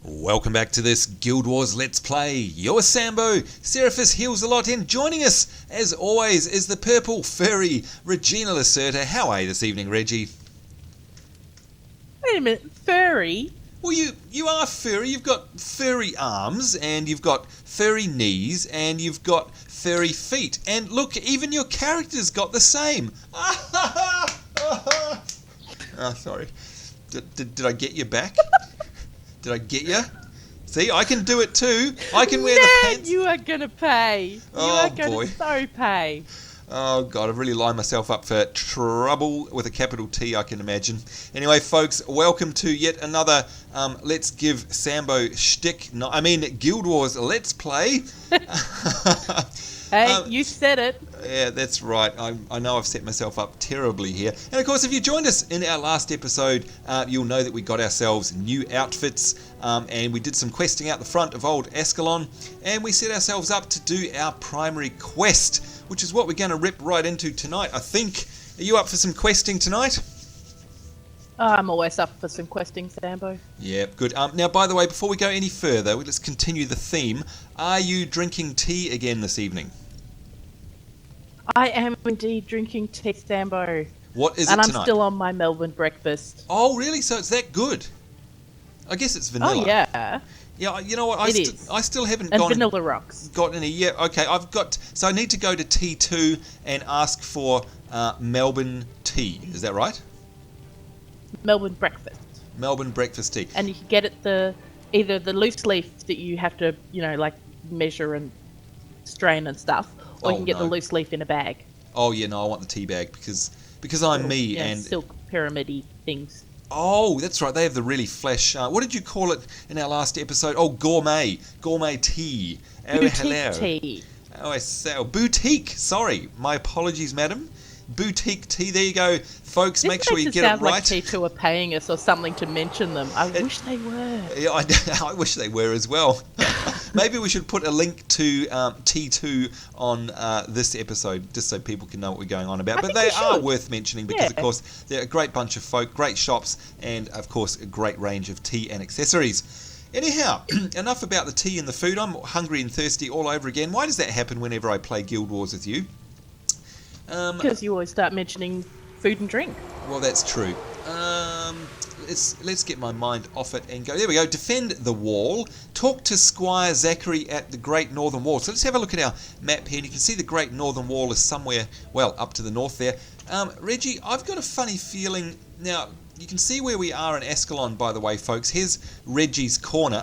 Welcome back to this Guild Wars Let's Play. You're Sambo, Seraphis heals a lot, and joining us, as always, is the purple furry Regina Lacerta. How are you this evening, Reggie? Wait a minute, furry? Well, you are furry. You've got furry arms, and you've got furry knees, and you've got furry feet. And look, even your character's got the same. Sorry. Did I get you back? Did I get you? See, I can do it too. I can wear the pants. You are going to pay. Oh, you are going boy. to so pay. Oh, God, I've really lined myself up for trouble with a capital T, I can imagine. Anyway, folks, welcome to yet another Let's Give Sambo shtick. No, I mean, Guild Wars Let's Play. Hey, you said it. Yeah, that's right. I know I've set myself up terribly here. And of course, if you joined us in our last episode, you'll know that we got ourselves new outfits and we did some questing out the front of old Escalon, and we set ourselves up to do our primary quest, which is what we're going to rip right into tonight, I think. Are you up for some questing tonight? I'm always up for some questing, Sambo. Yeah, good. Now, by the way, before we go any further, let's continue the theme. Are you drinking tea again this evening? I am indeed drinking tea, Sambo. What is and it I'm tonight? still on my Melbourne breakfast. Oh, really? So it's that good? I guess it's vanilla. Oh, yeah. Yeah, you know what? I still haven't and gone vanilla rocks. Got any? Yeah, okay. So I need to go to T2 and ask for Melbourne tea. Is that right? Melbourne breakfast. Melbourne breakfast tea. And you can get it either the loose leaf that you have to, like measure and strain and stuff, or you can get the loose leaf in a bag. Oh yeah, no, I want the tea bag because I'm me and silk pyramid-y things. Oh, that's right. They have the really flesh. What did you call it in our last episode? Oh, gourmet tea. Oh, Boutique hello. tea. Oh, I say boutique. Sorry, my apologies, madam. Boutique tea. There you go, folks. Make sure you get it right. Like T2 are paying us or something to mention them. I wish they were. Yeah, I wish they were as well. Maybe we should put a link to T2 on this episode, just so people can know what we're going on about. But they are worth mentioning because, of course, they're a great bunch of folk, great shops, and, of course, a great range of tea and accessories. Anyhow, enough about the tea and the food. I'm hungry and thirsty all over again. Why does that happen whenever I play Guild Wars with you? Because you always start mentioning food and drink. Well, that's true. Let's get my mind off it and go. There we go. Defend the wall. Talk to Squire Zachary at the Great Northern Wall. So let's have a look at our map here. And you can see the Great Northern Wall is somewhere, well, up to the north there. Reggie, I've got a funny feeling. Now, you can see where we are in Escalon, by the way, folks. Here's Reggie's corner.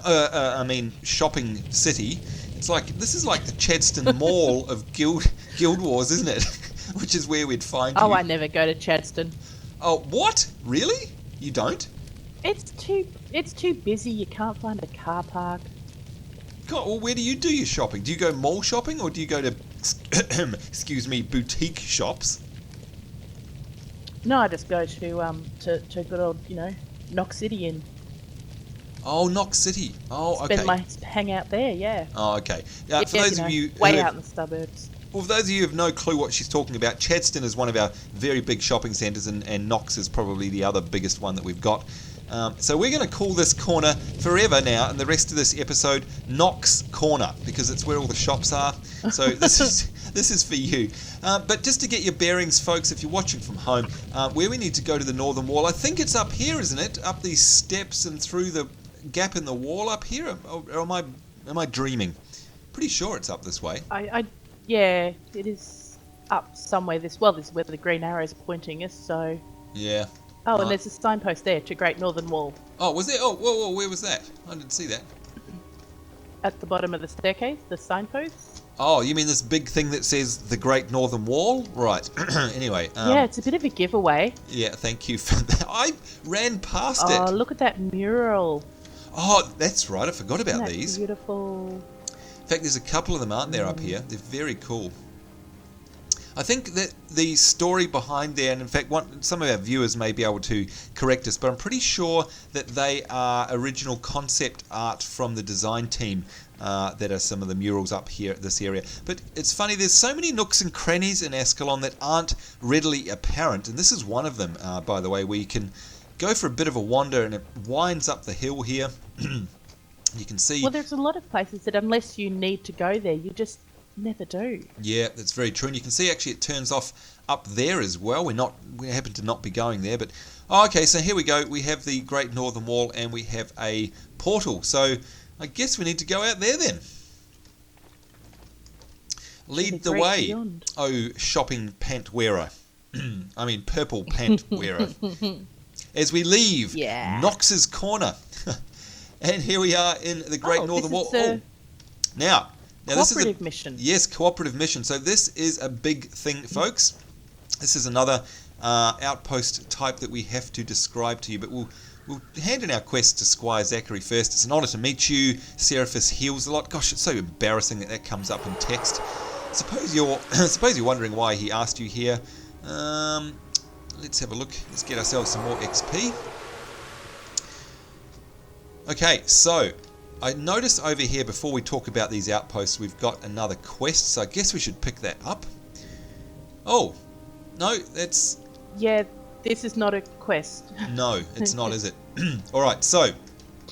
Shopping city. This is like the Chadstone Mall of Guild Wars, isn't it? Which is where we'd find you. Oh, I never go to Chadstone. Oh, what? Really? You don't? It's too busy. You can't find a car park. God, well, where do you do your shopping? Do you go mall shopping or do you go to, excuse me, boutique shops? No, I just go to good old, Knox City and. Oh, Knox City. Oh, okay. Spend my hangout there, yeah. Oh, okay. For those of you way out in the suburbs. Well, for those of you who have no clue what she's talking about, Chadstone is one of our very big shopping centres, and Knox is probably the other biggest one that we've got. So we're going to call this corner forever now, and the rest of this episode, Knox Corner, because it's where all the shops are. So this is for you. But just to get your bearings, folks, if you're watching from home, where we need to go to the Northern Wall, I think it's up here, isn't it? Up these steps and through the gap in the wall up here, or am I dreaming? Pretty sure it's up this way. Yeah, it is up somewhere. This is where the green arrow is pointing us. So yeah. Oh, and there's a signpost there to Great Northern Wall. Oh, was there? Oh, whoa, where was that? I didn't see that. At the bottom of the staircase, the signpost. Oh, you mean this big thing that says the Great Northern Wall? Right. Anyway. Yeah, it's a bit of a giveaway. Yeah, thank you for that. I ran past it. Oh, look at that mural. Oh, that's right. I forgot about these. Beautiful. In fact, there's a couple of them, aren't there, up here? They're very cool. I think that the story behind there, and in fact, some of our viewers may be able to correct us, but I'm pretty sure that they are original concept art from the design team that are some of the murals up here at this area. But it's funny, there's so many nooks and crannies in Escalon that aren't readily apparent, and this is one of them, by the way, where you can go for a bit of a wander, and it winds up the hill here. You can see... Well, there's a lot of places that unless you need to go there, you just never do. Yeah, that's very true. And you can see actually it turns off up there as well. We happen to not be going there, but... Oh, okay, so here we go. We have the Great Northern Wall and we have a portal. So I guess we need to go out there then. Lead the way, beyond. Oh shopping pant wearer. I mean purple pant wearer. As we leave Knox's Corner. And here we are in the Great Northern Wall. Now this is a mission. Yes, cooperative mission. So this is a big thing, folks. This is another outpost type that we have to describe to you, but we'll hand in our quest to Squire Zachary first. It's an honour to meet you. Seraphis heals a lot. Gosh, it's so embarrassing that comes up in text. Suppose you're wondering why he asked you here. Let's have a look. Let's get ourselves some more XP. Okay, so I notice over here before we talk about these outposts, we've got another quest. So I guess we should pick that up. Oh, no, that's... Yeah, this is not a quest. No, it's not, is it? All right, so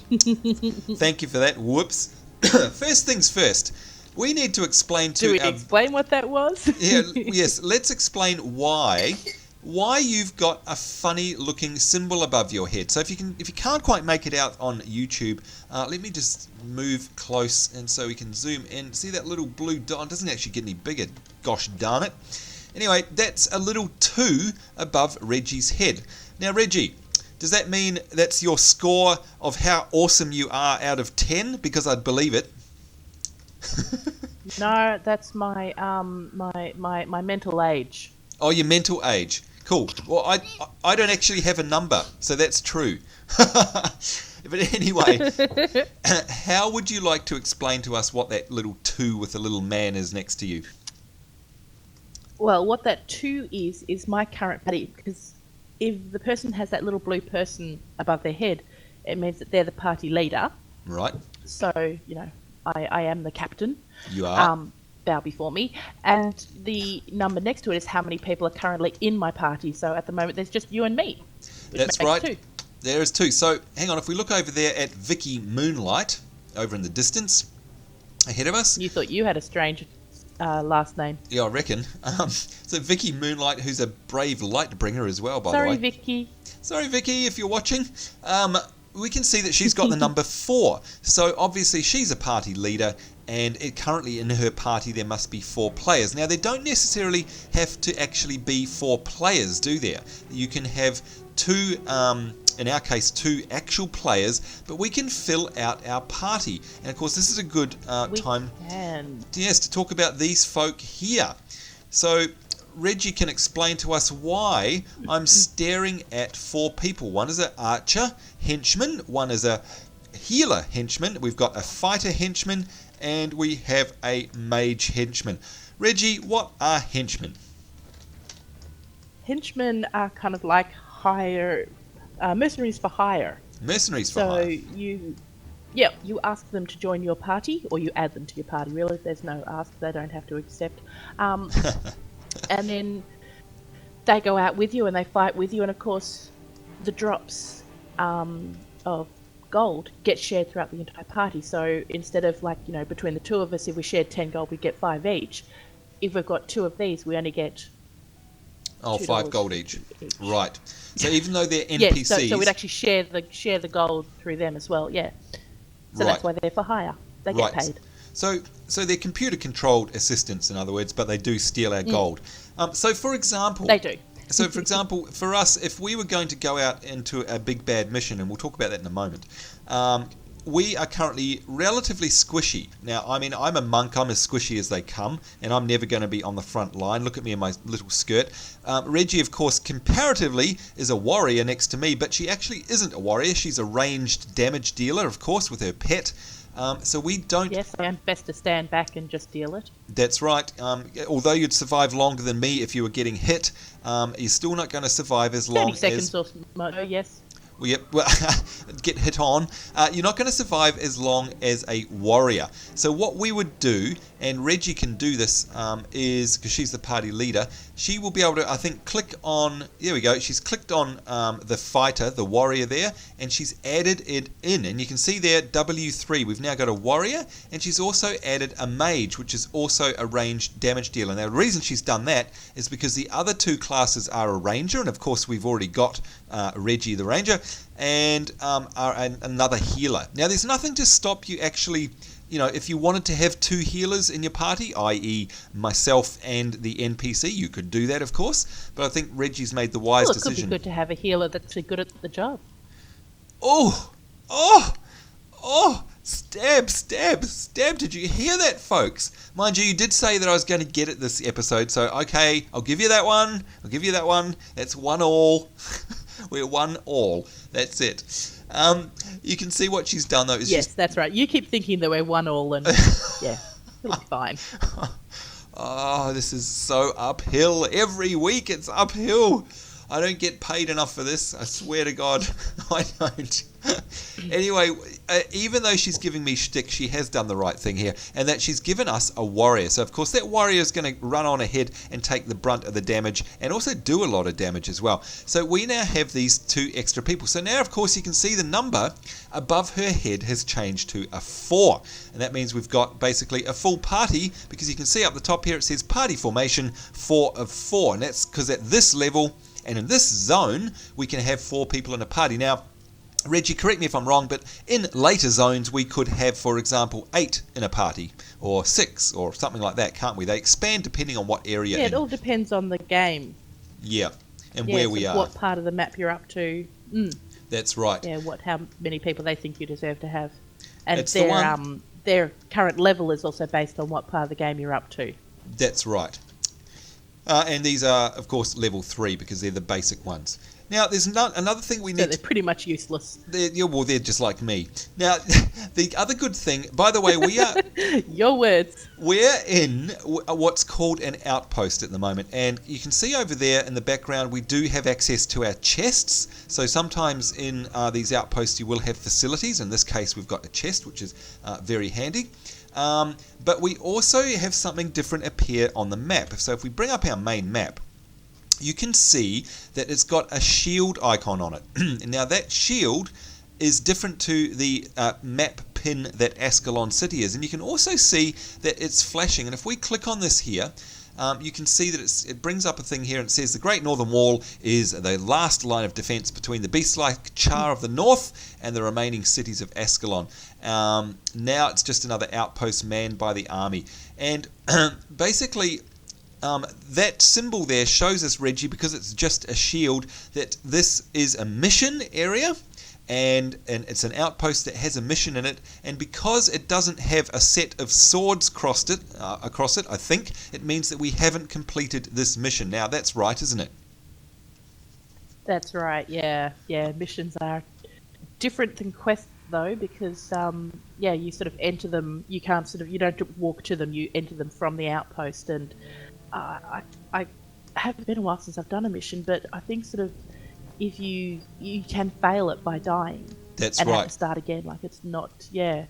thank you for that. Whoops. First things first. We need to explain to... Do we explain what that was? Yes, let's explain why you've got a funny looking symbol above your head. So if you can't quite make it out on YouTube, let me just move close and so we can zoom in. See that little blue dot? It doesn't actually get any bigger, gosh darn it. Anyway, that's a little 2 above Reggie's head. Now Reggie, does that mean that's your score of how awesome you are out of 10? Because I'd believe it. No, that's my my mental age. Oh, your mental age. Cool. Well, I don't actually have a number, so that's true. But anyway, how would you like to explain to us what that little 2 with a little man is next to you? Well, what that 2 is my current party, because if the person has that little blue person above their head, it means that they're the party leader. Right. So, I am the captain. You are. Bow before me. And the number next to it is how many people are currently in my party. So at the moment, there's just you and me. That's right. 2. There is 2. So hang on. If we look over there at Vicky Moonlight, over in the distance, ahead of us. You thought you had a strange last name. Yeah, I reckon. So Vicky Moonlight, who's a brave light bringer as well, by the way. Sorry, Vicky. Sorry, Vicky, if you're watching. We can see that she's got the number 4. So obviously she's a party leader, and currently in her party there must be 4 players. Now, there don't necessarily have to actually be 4 players, do there? You can have 2, in our case, 2 actual players, but we can fill out our party. And of course, this is a good time to talk about these folk here. So Reggie can explain to us why I'm staring at 4 people. One is an archer henchman, one is a healer henchman, we've got a fighter henchman, and we have a mage henchman. Reggie, what are henchmen? Henchmen are kind of like mercenaries for hire. Mercenaries for hire. So you ask them to join your party, or you add them to your party. Really, there's no ask; they don't have to accept. And then they go out with you and they fight with you, and of course, the drops of gold get shared throughout the entire party. So instead of between the 2 of us, if we shared 10 gold, we get 5 each. If we've got 2 of these, we only get 5 gold each. Right. So even though they're NPCs, so we'd actually share the gold through them as well. Yeah. So that's why they're for hire. They get paid. So they're computer-controlled assistants, in other words, but they do steal our gold. So, for example... They do. So, for example, for us, if we were going to go out into a big bad mission, and we'll talk about that in a moment, we are currently relatively squishy. Now, I mean, I'm a monk, I'm as squishy as they come, and I'm never going to be on the front line. Look at me in my little skirt. Reggie, of course, comparatively is a warrior next to me, but she actually isn't a warrior. She's a ranged damage dealer, of course, with her pet. So we don't... Yes, I am best to stand back and just deal it. That's right. Although you'd survive longer than me if you were getting hit, you're still not going to survive as long 30 seconds or so, yes. get hit on, you're not going to survive as long as a warrior. So what we would do, and Reggie can do this, is, because she's the party leader, she will be able to, I think, click on, there we go, she's clicked on the fighter, the warrior there, and she's added it in. And you can see there, W3, we've now got a warrior, and she's also added a mage, which is also a ranged damage dealer. Now, the reason she's done that is because the other two classes are a ranger, and of course we've already got Reggie the ranger, and another healer. Now, there's nothing to stop you actually, if you wanted to have two healers in your party, i.e. myself and the NPC, you could do that, of course, but I think Reggie's made the wise decision. It could be good to have a healer that's good at the job. Stab. Did you hear that, folks? Mind you, you did say that I was going to get it this episode, so okay, I'll give you that one. That's 1-1. We're 1-1. That's it. You can see what she's done, though. Yes, that's right. You keep thinking that we're 1-1, and yeah, it'll be fine. Oh, this is so uphill. Every week it's uphill. I don't get paid enough for this. I swear to God, I don't. Anyway, even though she's giving me shtick, she has done the right thing here, and that she's given us a warrior. So, of course, that warrior is going to run on ahead and take the brunt of the damage, and also do a lot of damage as well. So we now have these two extra people. So now, of course, you can see the number above her head has changed to a 4, and that means we've got basically a full party, because you can see up the top here it says party formation 4 of 4, and that's because at this level and in this zone we can have 4 people in a party. Now, Reggie, correct me if I'm wrong, but in later zones we could have, for example, 8 in a party, or 6, or something like that, can't we? They expand depending on what area. Yeah, it all depends on the game. Yeah, and where we are. What part of the map you're up to. That's right. Yeah, how many people they think you deserve to have. And that's their current level is also based on what part of the game you're up to. That's right. And these are, of course, level 3, because they're the basic ones. Now, there's another thing we need. So they're pretty much useless. They're just like me. Now, the other good thing, by the way, we are... Your words. We're in what's called an outpost at the moment. And you can see over there in the background, we do have access to our chests. So sometimes in these outposts, you will have facilities. In this case, we've got a chest, which is very handy. But we also have something different appear on the map. So if we bring up our main map, you can see that it's got a shield icon on it. Now that shield is different to the map pin that Escalon City is, and you can also see that it's flashing. And if we click on this here, you can see that it brings up a thing here, and it says the Great Northern Wall is the last line of defense between the beast-like Char of the north and the remaining cities of Escalon. Now it's just another outpost manned by the army. And basically, that symbol there shows us, Reggie, because it's just a shield, that this is a mission area, and it's an outpost that has a mission in it, and because it doesn't have a set of swords across it, I think, it means that we haven't completed this mission. Now, that's right, isn't it? That's right, yeah. Missions are different than quests, though, because, you sort of enter them, you don't walk to them, you enter them from the outpost, and I haven't been a while since I've done a mission, but I think sort of if you can fail it by dying. That's and right. Have to start again, like it's not, yeah.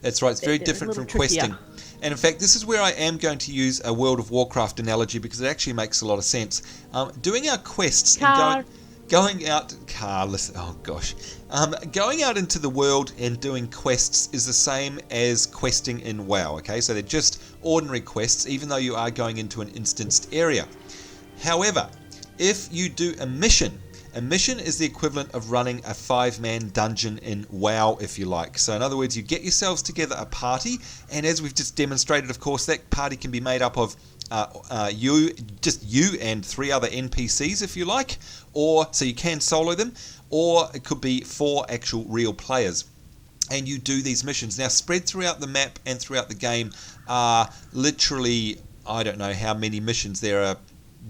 That's right, it's very different from questing. And in fact, this is where I am going to use a World of Warcraft analogy, because it actually makes a lot of sense. Doing our quests and going out going out into the world and doing quests is the same as questing in WoW, okay? So they're just ordinary quests, even though you are going into an instanced area. However, if you do a mission is the equivalent of running a 5-man dungeon in WoW, if you like. So in other words, you get yourselves together a party, and as we've just demonstrated, of course, that party can be made up of you and 3 other NPCs, if you like, or so you can solo them, or it could be 4 actual real players. And you do these missions. Now, spread throughout the map and throughout the game are literally, I don't know how many missions. There are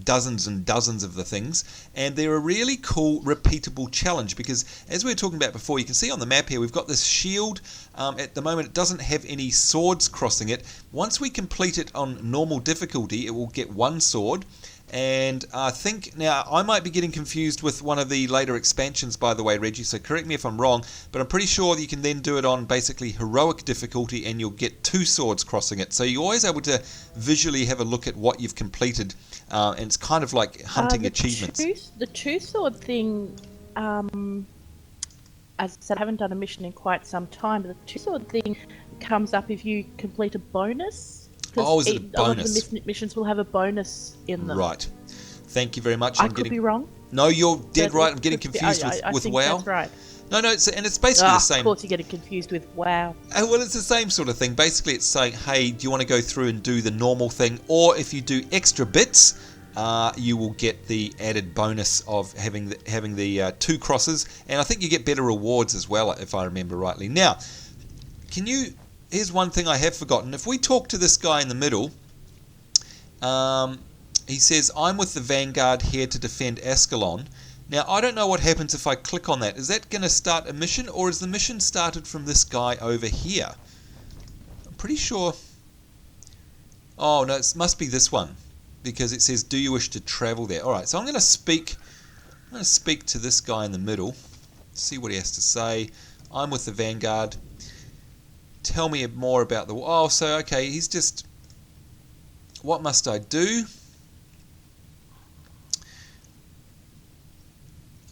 dozens and dozens of the things, and they're a really cool repeatable challenge, because as we were talking about before, you can see on the map here we've got this shield. At the moment it doesn't have any swords crossing it. Once we complete it on normal difficulty, it will get 1 sword, And I think, now, I might be getting confused with one of the later expansions, by the way, Reggie, so correct me if I'm wrong, but I'm pretty sure that you can then do it on basically heroic difficulty and you'll get 2 swords crossing it. So you're always able to visually have a look at what you've completed, and it's kind of like hunting achievements. The 2-sword thing, as I said, I haven't done a mission in quite some time, but the 2-sword thing comes up if you complete a bonus. Oh, is it a bonus? A lot of the missions will have a bonus in them. Right. Thank you very much. I could be wrong. No, you're dead right. I'm getting confused with think WoW. That's right. No, it's basically the same. Of course, you're getting confused with WoW. Well, it's the same sort of thing. Basically, it's saying, hey, do you want to go through and do the normal thing? Or if you do extra bits, you will get the added bonus of having the 2 crosses. And I think you get better rewards as well, if I remember rightly. Now, here's one thing I have forgotten. If we talk to this guy in the middle, he says, I'm with the Vanguard here to defend Escalon. Now, I don't know what happens if I click on that. Is that going to start a mission, or is the mission started from this guy over here? I'm pretty sure... Oh, no, it must be this one, because it says, do you wish to travel there? Alright, so I'm going to speak to this guy in the middle, see what he has to say. I'm with the Vanguard. Tell me more about the... Oh, so, okay, he's just... What must I do?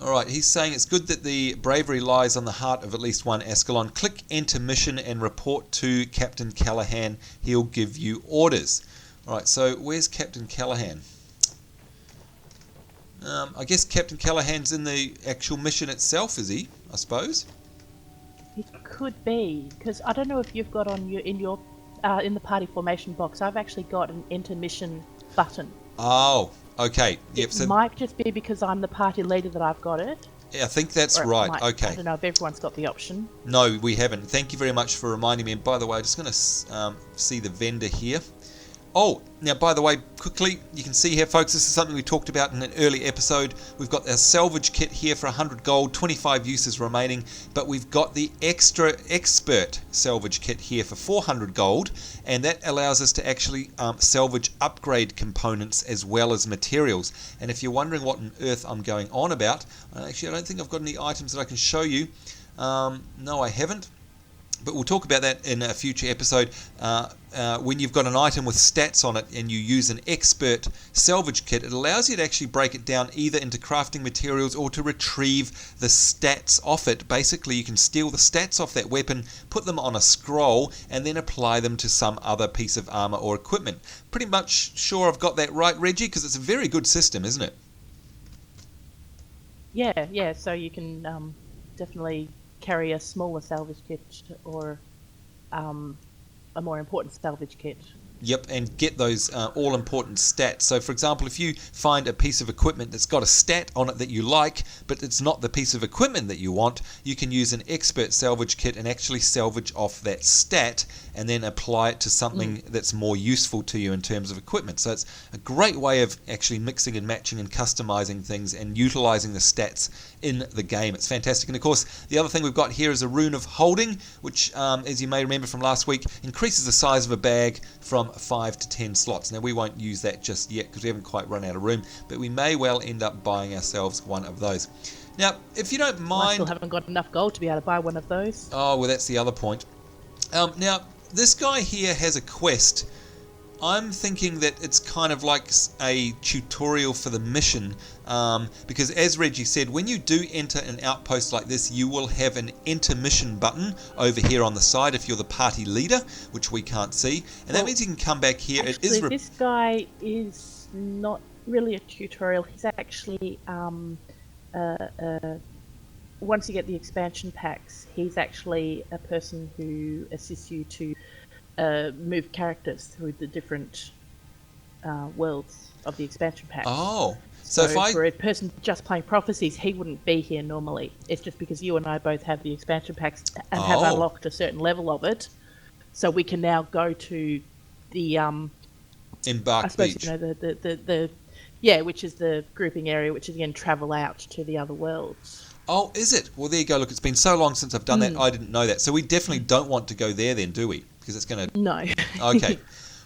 Alright, he's saying it's good that the bravery lies on the heart of at least one Escalon. Click enter mission and report to Captain Callahan. He'll give you orders. Alright, so where's Captain Callahan? I guess Captain Callahan's in the actual mission itself, is he? I suppose. It could be, because I don't know if you've got on in the party formation box. I've actually got an enter mission button. Oh, okay. Yep. It might just be because I'm the party leader that I've got it. Yeah, I think that's right. Okay. I don't know if everyone's got the option. No, we haven't. Thank you very much for reminding me. And by the way, I'm just going to see the vendor here. Oh, now by the way, quickly, you can see here, folks, this is something we talked about in an early episode. We've got our salvage kit here for 100 gold, 25 uses remaining, but we've got the extra expert salvage kit here for 400 gold, and that allows us to actually salvage upgrade components as well as materials. And if you're wondering what on earth I'm going on about, actually I don't think I've got any items that I can show you. No, I haven't. But we'll talk about that in a future episode. When you've got an item with stats on it and you use an expert salvage kit, it allows you to actually break it down either into crafting materials or to retrieve the stats off it. Basically, you can steal the stats off that weapon, put them on a scroll, and then apply them to some other piece of armor or equipment. Pretty much sure I've got that right, Reggie, because it's a very good system, isn't it? Yeah, so you can definitely carry a smaller salvage kit or a more important salvage kit. Yep, and get those all-important stats. So, for example, if you find a piece of equipment that's got a stat on it that you like, but it's not the piece of equipment that you want, you can use an expert salvage kit and actually salvage off that stat and then apply it to something that's more useful to you in terms of equipment. So it's a great way of actually mixing and matching and customizing things and utilizing the stats in the game. It's fantastic. And of course, the other thing we've got here is a rune of holding, which, as you may remember from last week, increases the size of a bag from 5 to 10 slots. Now, we won't use that just yet because we haven't quite run out of room, but we may well end up buying ourselves one of those. Now, if you don't mind... I still haven't got enough gold to be able to buy one of those. Oh, well, that's the other point. Now, this guy here has a quest. I'm thinking that it's kind of like a tutorial for the mission, because as Reggie said, when you do enter an outpost like this, you will have an enter mission button over here on the side if you're the party leader, which we can't see, and that means you can come back here. Actually, this guy is not really a tutorial. He's actually once you get the expansion packs, he's actually a person who assists you to move characters through the different worlds of the expansion pack. Oh, so for a person just playing Prophecies, he wouldn't be here normally. It's just because you and I both have the expansion packs and have unlocked a certain level of it, so we can now go to the Embark Beach. You know, which is the grouping area, which is again travel out to the other worlds. Oh, is it? Well, there you go. Look, it's been so long since I've done that. I didn't know that. So we definitely don't want to go there then, do we? Because it's going to... No. Okay.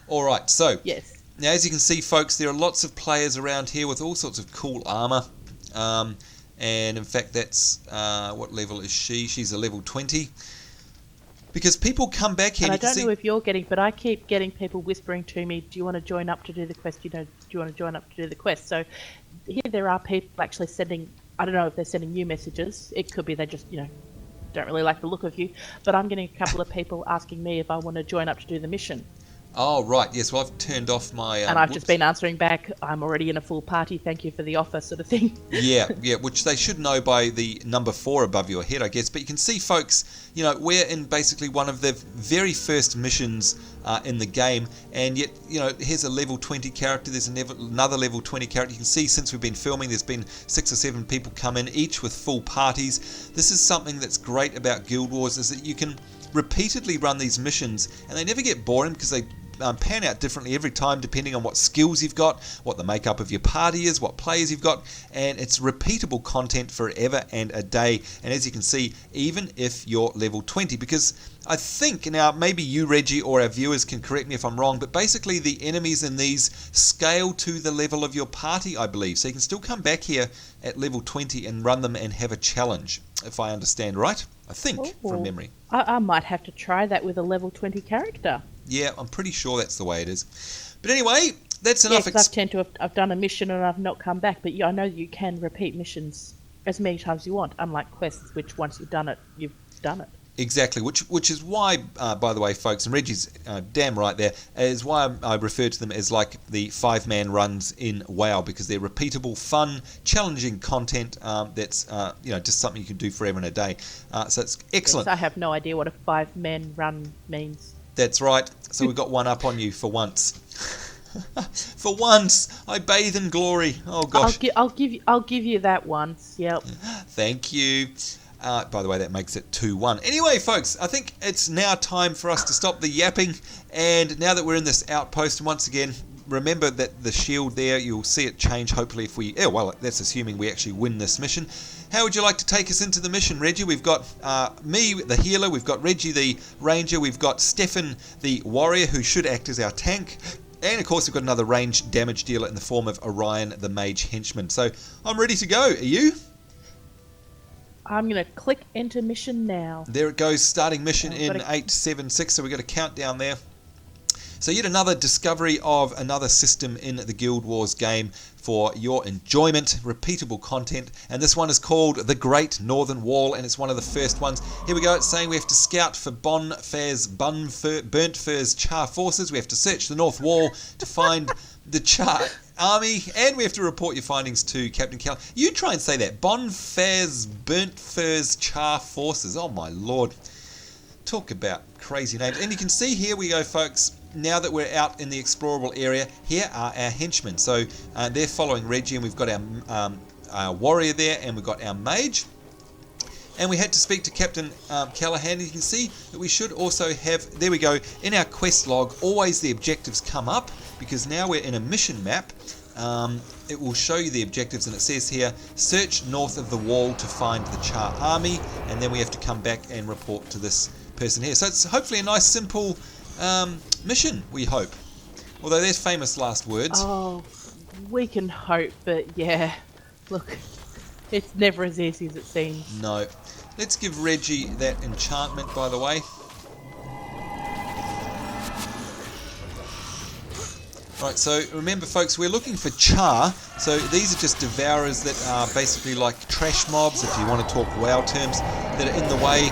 All right. So yes. Now, as you can see, folks, there are lots of players around here with all sorts of cool armor. And in fact, that's what level is she? She's a level 20. Because people come back here. And I don't know if you're getting, but I keep getting people whispering to me, "Do you want to join up to do the quest? Do you want to join up to do the quest?" So here there are people actually sending. I don't know if they're sending you messages. It could be they just don't really like the look of you. But I'm getting a couple of people asking me if I want to join up to do the mission. Oh, right. Yes, well, I've turned off my... and I've just been answering back, I'm already in a full party, thank you for the offer, sort of thing. yeah, which they should know by the number 4 above your head, I guess. But you can see, folks, we're in basically one of the very first missions in the game. And yet, here's a level 20 character. There's another level 20 character. You can see since we've been filming, there's been 6 or 7 people come in, each with full parties. This is something that's great about Guild Wars, is that you can repeatedly run these missions, and they never get boring because they pan out differently every time depending on what skills you've got, what the makeup of your party is, what players you've got, and it's repeatable content forever and a day. And as you can see, even if you're level 20, because I think, now maybe you, Reggie, or our viewers can correct me if I'm wrong, but basically the enemies in these scale to the level of your party, I believe. So you can still come back here at level 20 and run them and have a challenge, if I understand right. I think, from memory. I might have to try that with a level 20 character. Yeah, I'm pretty sure that's the way it is. But anyway, that's enough. Yeah, because I've done a mission and I've not come back, but I know you can repeat missions as many times as you want, unlike quests, which once you've done it, you've done it. Exactly, which is why, by the way, folks, and Reggie's damn right there, is why I refer to them as like the 5-man runs in WoW, because they're repeatable, fun, challenging content that's just something you can do forever and a day. So it's excellent. Yes, I have no idea what a 5-man run means. That's right. So we've got one up on you for once. For once, I bathe in glory. Oh gosh. I'll give you that once. Yep. Thank you. By the way, that makes it 2-1. Anyway, folks, I think it's now time for us to stop the yapping. And now that we're in this outpost, once again, remember that the shield there, you'll see it change hopefully if we... well, that's assuming we actually win this mission. How would you like to take us into the mission, Reggie? We've got me, the healer. We've got Reggie, the ranger. We've got Stefan, the warrior, who should act as our tank. And, of course, we've got another ranged damage dealer in the form of Orion, the mage henchman. So I'm ready to go. Are you? I'm going to click enter mission now. There it goes, starting mission in 876. So we've got a countdown there. So yet another discovery of another system in the Guild Wars game for your enjoyment, repeatable content. And this one is called The Great Northern Wall, and it's one of the first ones. Here we go, it's saying we have to scout for Burnt Fur's Char forces. We have to search the North Wall to find the Char army, and we have to report your findings to Captain Cal. You try and say that. Burnt Fur's Char forces. Oh my lord. Talk about crazy names. And you can see here we go, folks. Now that we're out in the explorable area, here are our henchmen. So they're following Reggie, and we've got our warrior there, and we've got our mage. And we had to speak to Captain Callahan. You can see that we should also have, there we go, in our quest log, always the objectives come up, because now we're in a mission map. It will show you the objectives, and it says here, search north of the wall to find the Char army, and then we have to come back and report to this person here. So it's hopefully a nice, simple mission, we hope. Although there's famous last words. Oh, we can hope, but yeah, look, it's never as easy as it seems. No. Let's give Reggie that enchantment, by the way. Right, so remember, folks, we're looking for Char. So these are just devourers that are basically like trash mobs, if you want to talk WoW terms, that are in the way.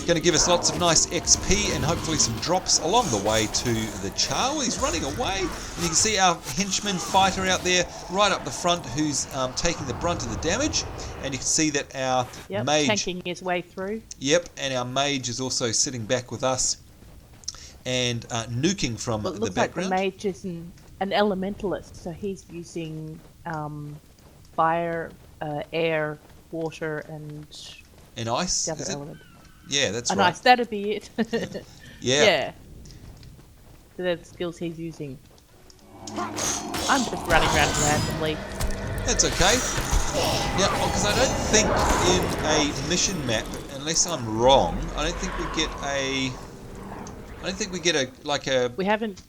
Going to give us lots of nice XP and hopefully some drops along the way to the Char. Well, he's running away. And you can see our henchman fighter out there right up the front, who's taking the brunt of the damage. And you can see that our mage... tanking his way through. Yep, and our mage is also sitting back with us and nuking from the background. Like the mage is an elementalist, so he's using fire, air, water, and ice. The other element. Yeah, that's right. Nice, that'd be it. Yeah. So they're the skills he's using. I'm just running around randomly. That's okay. Yeah, because I don't think in a mission map, unless I'm wrong, I don't think we get a... We haven't...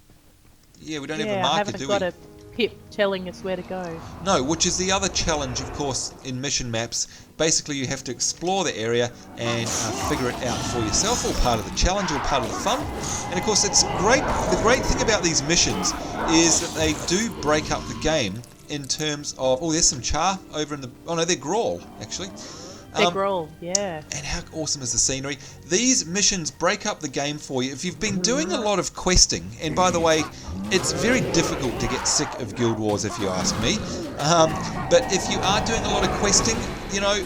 Yeah, we don't have a I marker, haven't do got we? a pip telling us where to go. No, which is the other challenge, of course, in mission maps. Basically, you have to explore the area and figure it out for yourself, all part of the challenge, all part of the fun. And of course, it's great. The great thing about these missions is that they do break up the game in terms of... Oh, there's some char over in the... Oh, no, they're Grawl, actually. They're Grawl, yeah. And how awesome is the scenery? These missions break up the game for you if you've been doing a lot of questing. And by the way, it's very difficult to get sick of Guild Wars if you ask me. But if you are doing a lot of questing, you know,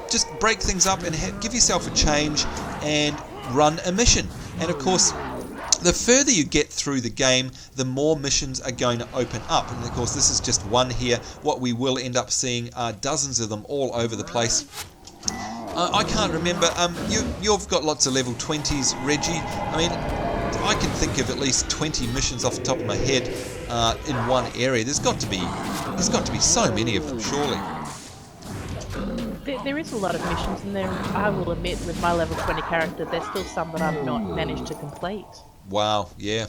just break things up and give yourself a change and run a mission. And of course, the further you get through the game, the more missions are going to open up. And of course, this is just one here. What we will end up seeing are dozens of them all over the place. I can't remember. You've got lots of level 20s, Reggie. I mean, I can think of at least 20 missions off the top of my head in one area. There's got to be so many of them, surely. There is a lot of missions, and there, I will admit, with my level 20 character, there's still some that I've not managed to complete. Wow, yeah.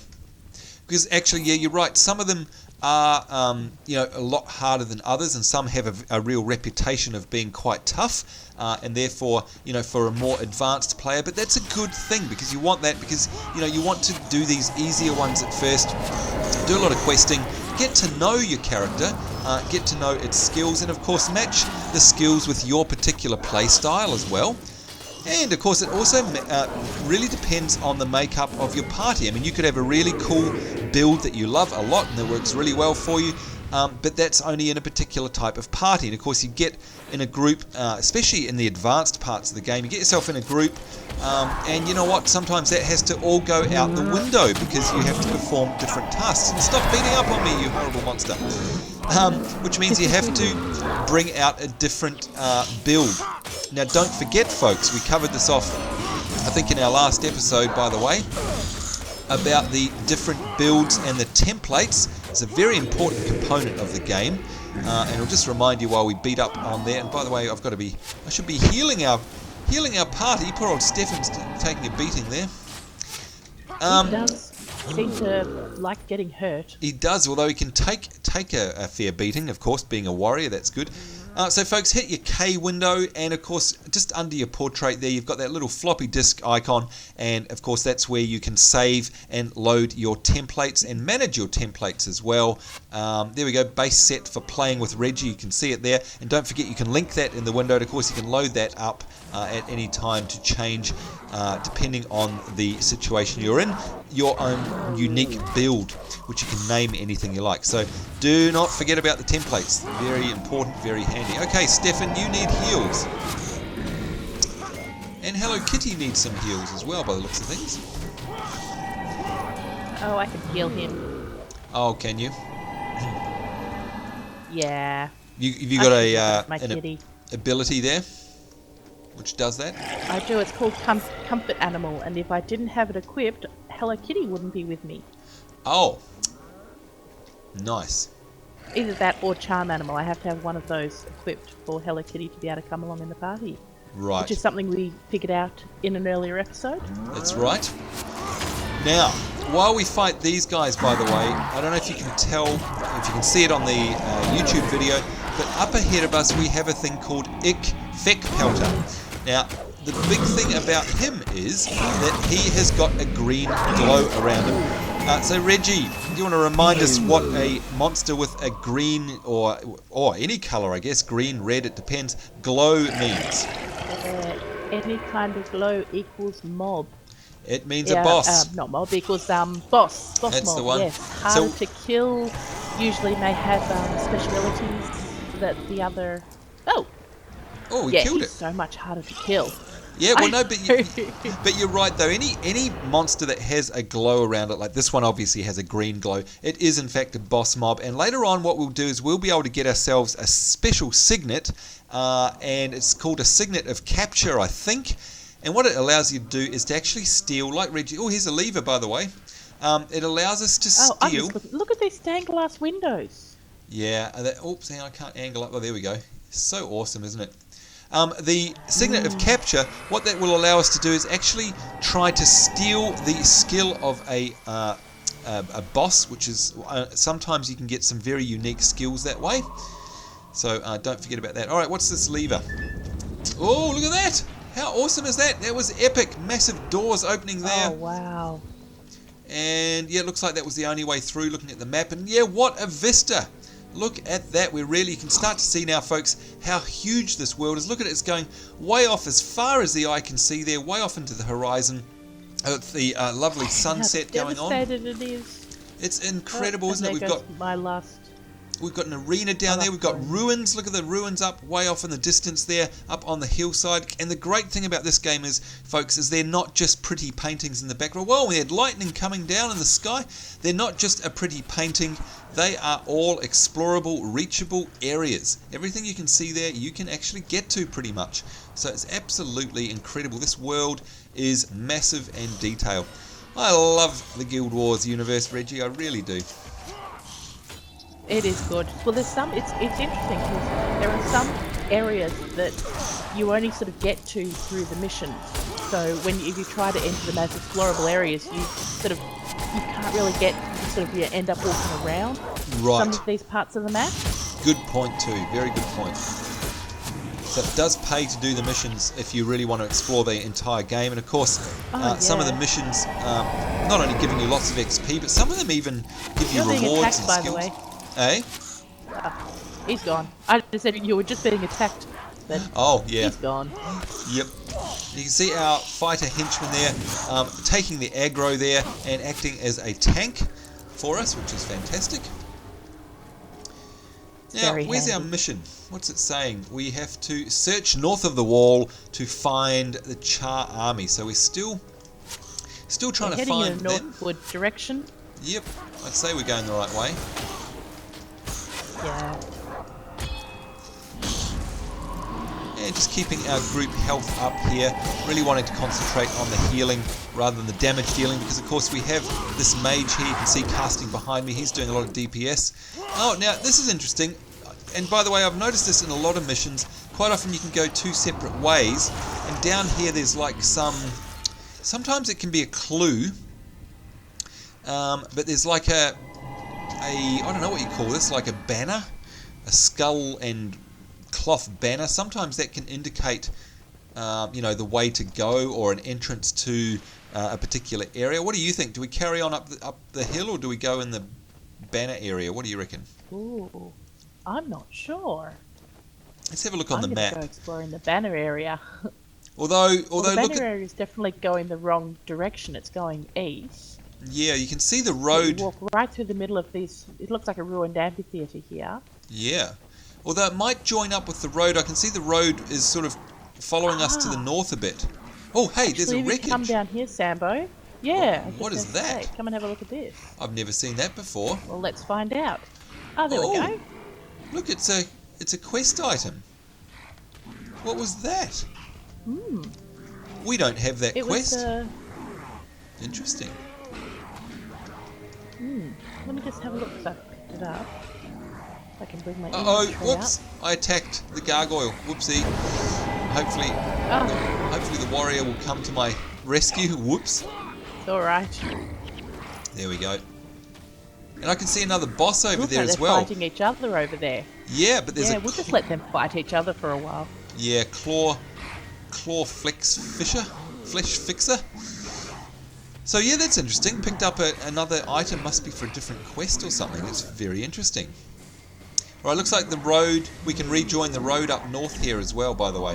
Because actually, yeah, you're right. Some of them are, a lot harder than others, and some have a real reputation of being quite tough, and therefore, for a more advanced player. But that's a good thing, because you want that, because, you want to do these easier ones at first, do a lot of questing, get to know your character, get to know its skills, and of course match the skills with your particular play style as well. And of course, it also really depends on the makeup of your party. I mean, you could have a really cool build that you love a lot and that works really well for you, but that's only in a particular type of party. And of course, you get in a group, especially in the advanced parts of the game, you get yourself in a group, and you know what? Sometimes that has to all go out the window because you have to perform different tasks. And stop beating up on me, you horrible monster. Which means you have to bring out a different build. Now, don't forget, folks, we covered this off, I think, in our last episode, by the way, about the different builds and the templates. It's a very important component of the game, and I'll just remind you while we beat up on there. And by the way, I should be healing our party. Poor old Stefan's taking a beating there. He does seem to like getting hurt. He does, although he can take a fair beating, of course, being a warrior. That's good. So folks, hit your K window, and of course just under your portrait there you've got that little floppy disk icon, and of course that's where you can save and load your templates and manage your templates as well. There we go, base set for playing with Reggie, you can see it there, and don't forget you can link that in the window, and of course you can load that up at any time to change depending on the situation you're in, your own unique build, which you can name anything you like. So do not forget about the templates, very important, very handy. Okay, Stefan, you need heals. And Hello Kitty needs some heals as well, by the looks of things. Oh, I can heal him. Oh, can you? Yeah. Have you got an ability there, which does that? I do. It's called Comfort Animal, and if I didn't have it equipped, Hello Kitty wouldn't be with me. Oh. Nice. Either that or Charm Animal. I have to have one of those equipped for Hello Kitty to be able to come along in the party. Right. Which is something we figured out in an earlier episode. That's right. Now, while we fight these guys, by the way, I don't know if you can tell, if you can see it on the YouTube video, but up ahead of us we have a thing called Pelter. Now, the big thing about him is that he has got a green glow around him. So Reggie, do you want to remind us what a monster with a green, or any colour I guess, green, red, it depends, glow means? Any kind of glow equals mob. It means a boss. Not mob, equals boss. That's mob, the one. yes. Harder to kill, usually may have special abilities that the other... Oh, we killed it. So much harder to kill. Yeah, well, no, but you're right though. Any monster that has a glow around it, like this one obviously has a green glow, it is in fact a boss mob. And later on, what we'll do is we'll be able to get ourselves a special signet, and it's called a Signet of Capture, I think. And what it allows you to do is to actually steal, like Reggie. Oh, here's a lever, by the way. It allows us to steal. Look at these stained glass windows. Yeah. Oops, hang on, I can't angle up. Oh, there we go. So awesome, isn't it? The Signet of Capture, what that will allow us to do is actually try to steal the skill of a a boss, which is sometimes you can get some very unique skills that way. So don't forget about that. All right, what's this lever? Oh, look at that! How awesome is that? That was epic. Massive doors opening there. Oh, wow. And yeah, it looks like that was the only way through, looking at the map. And yeah, what a vista! Look at that. You can start to see now, folks, how huge this world is. Look at it. It's going way off as far as the eye can see there, way off into the horizon. The lovely sunset going on. How devastated it is. It's incredible, isn't it? We've got an arena down there. We've got ruins. Look at the ruins up way off in the distance there, up on the hillside. And the great thing about this game is, folks, is they're not just pretty paintings in the background. Well, we had lightning coming down in the sky. They're not just a pretty painting. They are all explorable, reachable areas. Everything you can see there, you can actually get to pretty much. So it's absolutely incredible. This world is massive and detailed. I love the Guild Wars universe, Reggie. I really do. It is good. Well, there's some. It's interesting because there are some areas that you only sort of get to through the missions. So if you try to enter them as explorable areas, you can't really get. You end up walking around some of these parts of the map. Good point too. Very good point. So it does pay to do the missions if you really want to explore the entire game. And of course, some of the missions not only giving you lots of XP, but some of them even give you rewards and skills. By the way. Eh? He's gone. I just said you were just being attacked. But he's gone. Yep. You can see our fighter henchman there taking the aggro there and acting as a tank for us, which is fantastic. Now, where's our mission? What's it saying? We have to search north of the wall to find the Char army. So we're still trying to find them. Heading in a northward direction. Yep. I'd say we're going the right way. Yeah. And just keeping our group health up here. Really wanting to concentrate on the healing rather than the damage dealing, because of course we have this mage here. You can see casting behind me. He's doing a lot of DPS. Oh, now this is interesting. And by the way, I've noticed this in a lot of missions. Quite often you can go two separate ways. And down here there's like sometimes it can be a clue. But there's like I don't know what you call this, like a banner, a skull and cloth banner. Sometimes that can indicate, the way to go or an entrance to a particular area. What do you think? Do we carry on up the hill, or do we go in the banner area? What do you reckon? Ooh, I'm not sure. Let's have a look on the map. Go exploring the banner area. Although the banner area is definitely going the wrong direction. It's going east. Yeah, you can see the road. You walk right through the middle of this. It looks like a ruined amphitheatre here. Yeah. Although it might join up with the road. I can see the road is sort of following us to the north a bit. Oh, hey, there's a wreckage. Come down here, Sambo. Yeah. What is that? Come and have a look at this. I've never seen that before. Well, let's find out. Oh, there we go. Look, it's a quest item. What was that? We don't have that quest. Interesting. Let me just have a look so I picked it up. I can bring my whoops! Out. I attacked the gargoyle. Whoopsie. Hopefully the warrior will come to my rescue. Whoops. It's alright. There we go. And I can see another boss over there as well. They're fighting each other over there. Yeah, but there's we'll just let them fight each other for a while. Yeah, claw flesh fixer. So yeah, that's interesting. Picked up another item, must be for a different quest or something. It's very interesting. Alright, looks like the road, we can rejoin the road up north here as well, by the way.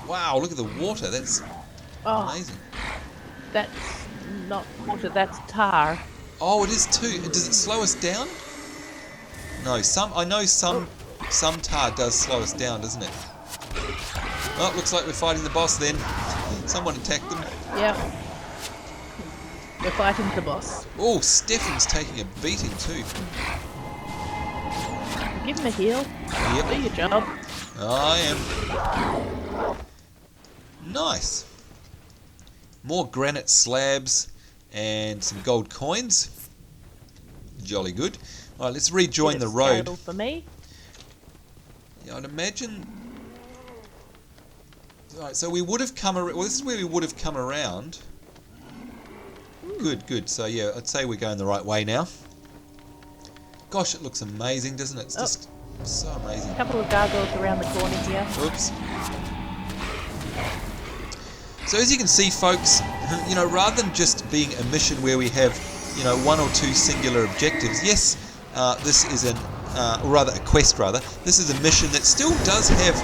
Wow, look at the water, that's amazing. That's not water, that's tar. Oh, it is too. Does it slow us down? No, I know some tar does slow us down, doesn't it? Oh, looks like we're fighting the boss then. Someone attacked them. Yep. We're fighting the boss. Oh, Stefan's taking a beating too. Give him a heal. Yep. Do your job. I am. Nice. More granite slabs and some gold coins. Jolly good. Alright, let's rejoin the road. For me. Yeah, I'd imagine. Alright, so we would have come around. Well, this is where we would have come around. Good, good. So yeah, I'd say we're going the right way now. Gosh, it looks amazing, doesn't it? It's just so amazing. A couple of gargoyles around the corner here. Oops. So as you can see, folks, you know, rather than just being a mission where we have, you know, one or two singular objectives, yes, this is or rather a quest rather, this is a mission that still does have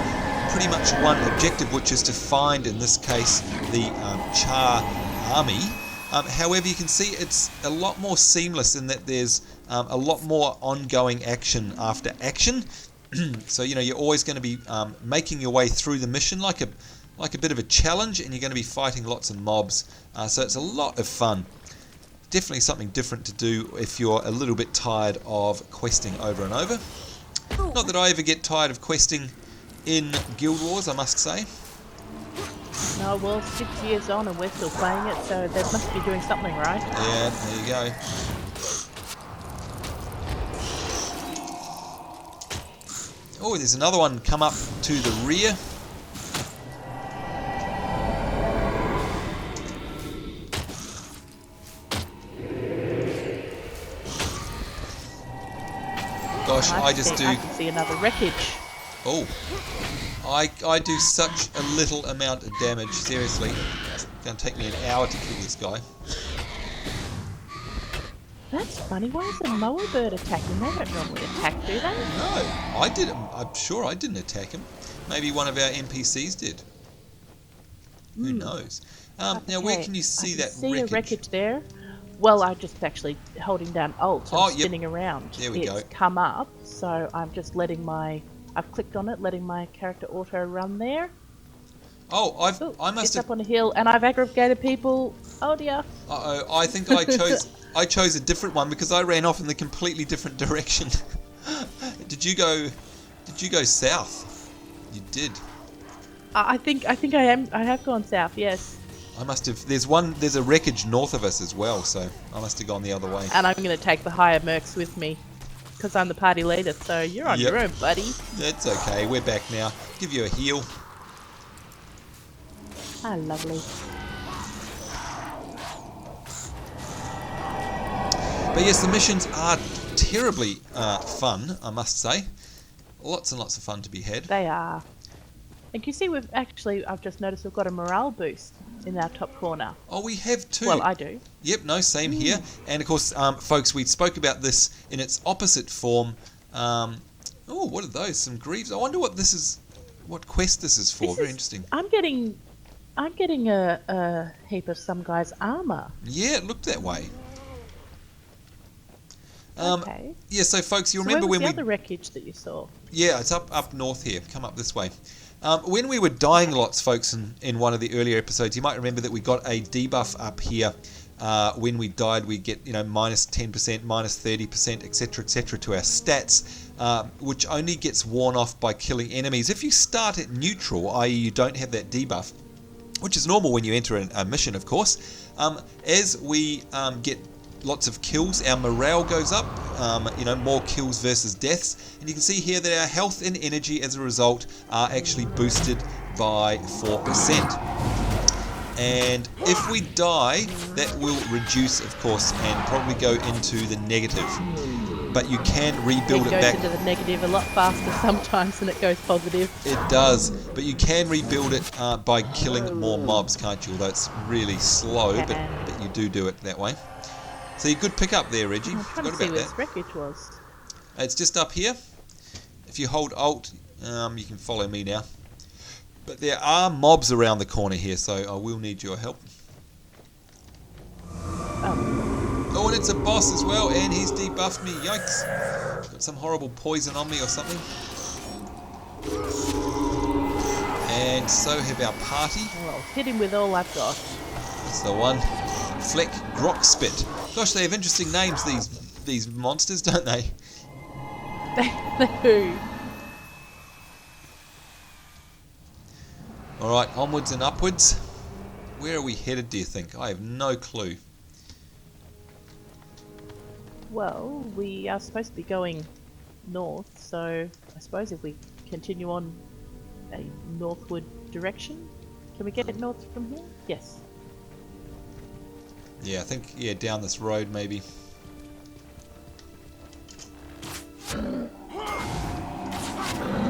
pretty much one objective, which is to find, in this case, the Char army. However, you can see it's a lot more seamless in that there's a lot more ongoing action after action. So, you know, you're always going to be making your way through the mission like a bit of a challenge, and you're going to be fighting lots of mobs. So it's a lot of fun. Definitely something different to do if you're a little bit tired of questing over and over. Not that I ever get tired of questing in Guild Wars, I must say. No, well, 6 years on and we're still playing it, so they must be doing something right. Yeah, there you go. Oh, there's another one come up to the rear. Gosh, I can see another wreckage. Oh, I do such a little amount of damage, seriously. It's going to take me an hour to kill this guy. That's funny, why is a mower bird attacking? They don't normally attack, do they? No, I didn't. I'm sure I didn't attack him. Maybe one of our NPCs did. Who knows? Now, where can you see that wreckage? A wreckage there. Well, I'm just actually holding down Alt and spinning around. There we go. It's come up, so I'm just letting I've clicked on it, letting my character auto run there. Oh, I must have... up on a hill, and I've aggregated people. Oh dear. Uh-oh, I think I chose a different one because I ran off in the completely different direction. Did you go south? You did. I think I am. I have gone south. Yes. I must have. There's a wreckage north of us as well, so I must have gone the other way. And I'm going to take the higher mercs with me because I'm the party leader. So you're on your own, buddy. That's okay. We're back now. Give you a heal. Ah, lovely. But yes, the missions are terribly fun, I must say. Lots and lots of fun to be had. They are. And you see, I've just noticed we've got a morale boost in our top corner. Oh, we have too. Well, I do. Yep, no, same here. And of course, folks, we spoke about this in its opposite form. Oh, what are those? Some greaves. I wonder what quest this is for. Very interesting. I'm getting a heap of some guy's armor. Yeah, it looked that way. Okay. Yeah, so folks, you remember when the other wreckage that you saw? Yeah, it's up north here. Come up this way. When we were dying lots, folks, in one of the earlier episodes, you might remember that we got a debuff up here. When we died, we get minus 10%, minus 30%, etc., to our stats, which only gets worn off by killing enemies. If you start at neutral, i.e. you don't have that debuff, which is normal when you enter a mission, of course, as we get lots of kills, our morale goes up, more kills versus deaths, and you can see here that our health and energy as a result are actually boosted by 4%. And if we die, that will reduce, of course, and probably go into the negative. But you can rebuild it back. It goes into the negative a lot faster sometimes than it goes positive. It does, but you can rebuild it by killing more mobs, can't you? Although it's really slow, but you do it that way. So you good pick up there, Reggie. I'm trying to see where this wreckage was. It's just up here. If you hold Alt, you can follow me now. But there are mobs around the corner here, so I will need your help. Oh, and it's a boss as well, and he's debuffed me. Yikes. Got some horrible poison on me or something. And so have our party. Well, hit him with all I've got. That's the one. Fleck Grokspit. Gosh, they have interesting names, these monsters, don't they? They do. Alright, onwards and upwards. Where are we headed, do you think? I have no clue. Well, we are supposed to be going north, so I suppose if we continue on a northward direction, can we get north from here? Yes. Yeah, I think, yeah, down this road maybe.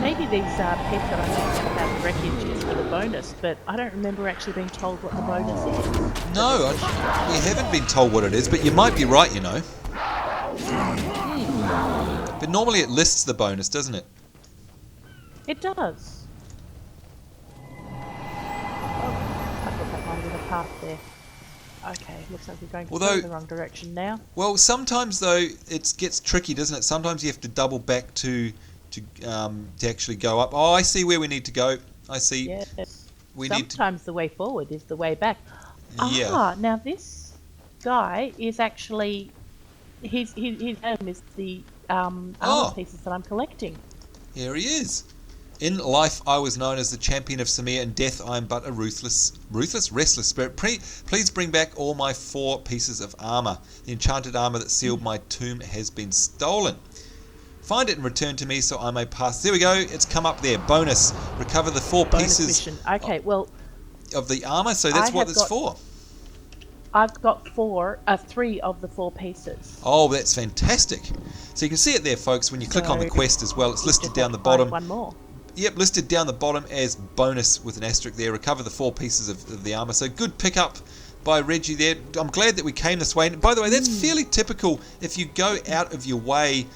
Maybe these pets that I mentioned about the wreckage is for the bonus, but I don't remember actually being told what the bonus is. No, we haven't been told what it is, but you might be right, you know. But normally it lists the bonus, doesn't it? It does. Oh, I thought that might have been a path there. Okay, looks like we're going in the wrong direction now. Well, sometimes though it gets tricky, doesn't it? Sometimes you have to double back to actually go up. Oh, I see where we need to go. I see. Yes. Sometimes the way forward is the way back. Yeah. Ah, now this guy is actually his name is the armor pieces that I'm collecting. Here he is. In life, I was known as the champion of Samir. In death, I am but a restless spirit. Please bring back all my 4 pieces of armor. The enchanted armor that sealed my tomb has been stolen. Find it and return to me so I may pass. There we go. It's come up there. Bonus. Recover the 4 pieces Mission. Okay, well, of the armor. So that's what it's for. I've got 3 of the 4 pieces. Oh, that's fantastic. So you can see it there, folks, when you click on the quest as well. It's listed down the bottom. One more. Yep, listed down the bottom as bonus with an asterisk there. Recover the 4 pieces of the armor. So good pickup by Reggie there. I'm glad that we came this way. And by the way, that's fairly typical. If you go out of your way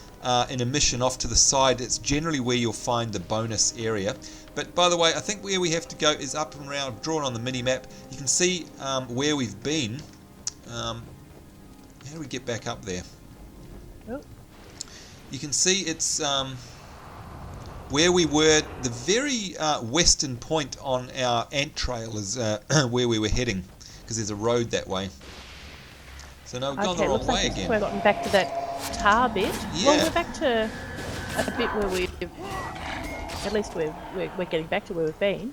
in a mission off to the side, it's generally where you'll find the bonus area. But by the way, I think where we have to go is up and around. I've drawn on the mini-map. You can see where we've been. How do we get back up there? Oh. You can see it's where we were. The very western point on our ant trail is where we were heading, because there's a road that way. So now we've gone the wrong way again. We've gotten back to that tar bit. Yeah. Well, we're back to a bit where at least we're getting back to where we've been.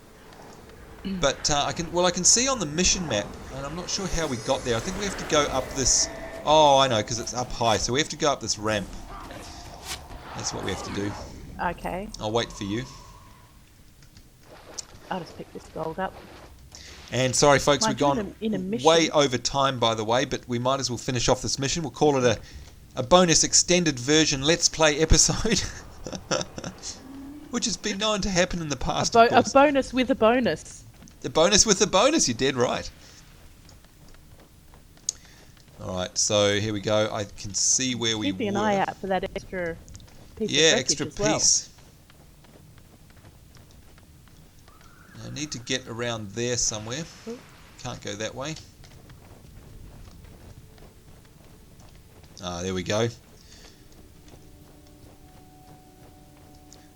But I can see on the mission map, and I'm not sure how we got there. I think we have to go up this. Oh, I know, because it's up high, so we have to go up this ramp. That's what we have to do. Okay. I'll wait for you. I'll just pick this gold up. And sorry, folks, we've gone in a mission. way over time, by the way, but we might as well finish off this mission. We'll call it a bonus extended version Let's Play episode, which has been known to happen in the past. A bonus with a bonus. The bonus with the bonus, you're dead right. Alright, so here we go. I can see where we were. Keeping an eye out for that extra piece of wreckage extra as well. piece. I need to get around there somewhere. Can't go that way. Ah, there we go.